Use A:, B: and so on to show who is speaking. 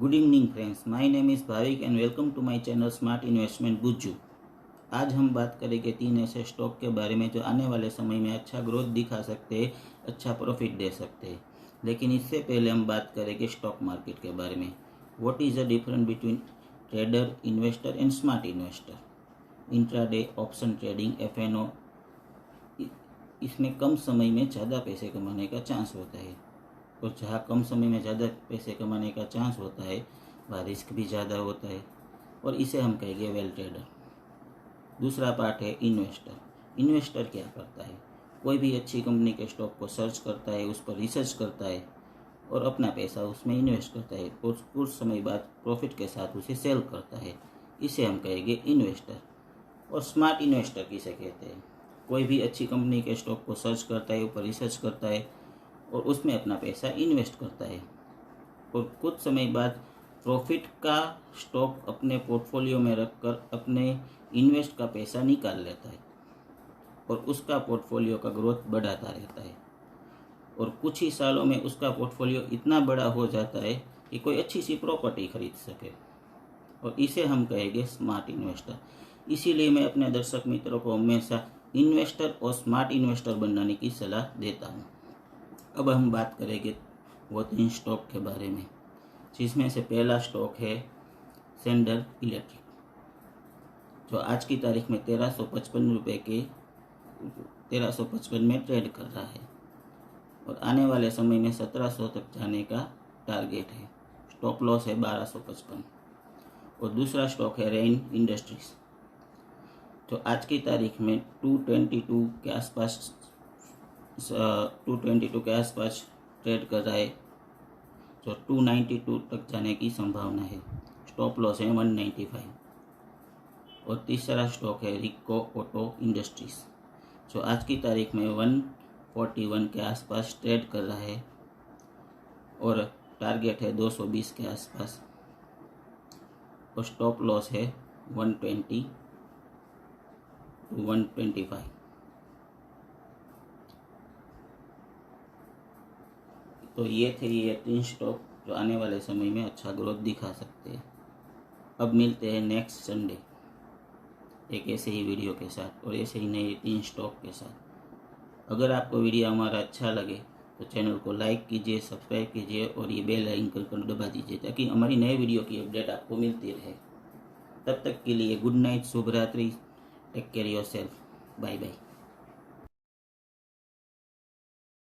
A: Good evening friends, my name is Bhavik and welcome to my channel smart investment Gujju. आज हम बात करेंगे 3 ऐसे स्टॉक के बारे में जो आने वाले समय में अच्छा ग्रोथ दिखा सकते हैं, अच्छा प्रॉफिट दे सकते हैं। लेकिन इससे पहले हम बात करेंगे स्टॉक मार्केट के बारे में। What is the difference between trader, investor and smart investor. Intraday option trading FNO, इसमें कम समय में ज़्यादा पैसे कमाने का चांस होता है, और जहाँ कम समय में ज़्यादा पैसे कमाने का चांस होता है वहाँ रिस्क भी ज़्यादा होता है, और इसे हम कहेंगे वेल ट्रेडर। दूसरा पार्ट है इन्वेस्टर। इन्वेस्टर क्या करता है? कोई भी अच्छी कंपनी के स्टॉक को सर्च करता है, उस पर रिसर्च करता है और अपना पैसा उसमें इन्वेस्ट करता है, और कुछ समय बाद प्रॉफिट के साथ उसे सेल करता है। इसे हम कहेंगे इन्वेस्टर। और स्मार्ट इन्वेस्टर किसे कहते हैं? कोई भी अच्छी कंपनी के स्टॉक को सर्च करता है, ऊपर रिसर्च करता है और उसमें अपना पैसा इन्वेस्ट करता है, और कुछ समय बाद प्रॉफिट का स्टॉक अपने पोर्टफोलियो में रखकर अपने इन्वेस्ट का पैसा निकाल लेता है, और उसका पोर्टफोलियो का ग्रोथ बढ़ाता रहता है, और कुछ ही सालों में उसका पोर्टफोलियो इतना बड़ा हो जाता है कि कोई अच्छी सी प्रॉपर्टी खरीद सके, और इसे हम कहेंगे स्मार्ट इन्वेस्टर। इसीलिए मैं अपने दर्शक मित्रों को हमेशा इन्वेस्टर और स्मार्ट इन्वेस्टर बनाने की सलाह देता हूँ। अब हम बात करेंगे वो 3 स्टॉक के बारे में, जिसमें से पहला स्टॉक है सेंडर इलेक्ट्रिक, जो आज की तारीख में 1355 रुपये के 1355 में ट्रेड कर रहा है, और आने वाले समय में 1700 तक जाने का टारगेट है। स्टॉप लॉस है 1255। और दूसरा स्टॉक है रेन इंडस्ट्रीज, जो आज की तारीख में 222 के आसपास 222 के आसपास ट्रेड कर रहा है, जो 292 तक जाने की संभावना है। स्टॉप लॉस है 195। और तीसरा स्टॉक है रिको ऑटो इंडस्ट्रीज, जो आज की तारीख में 141 के आसपास ट्रेड कर रहा है, और टारगेट है 220 के आसपास, और स्टॉप लॉस है 120 to 125। तो ये थे ये 3 स्टॉक जो आने वाले समय में अच्छा ग्रोथ दिखा सकते हैं। अब मिलते हैं नेक्स्ट संडे एक ऐसे ही वीडियो के साथ और ऐसे ही नए 3 स्टॉक के साथ। अगर आपको वीडियो हमारा अच्छा लगे तो चैनल को लाइक कीजिए, सब्सक्राइब कीजिए और ये बेल आइकन को दबा दीजिए, ताकि हमारी नए वीडियो की अपडेट आपको मिलती रहे। तब तक के लिए गुड नाइट, शुभ रात्रि, take care yourself, bye bye.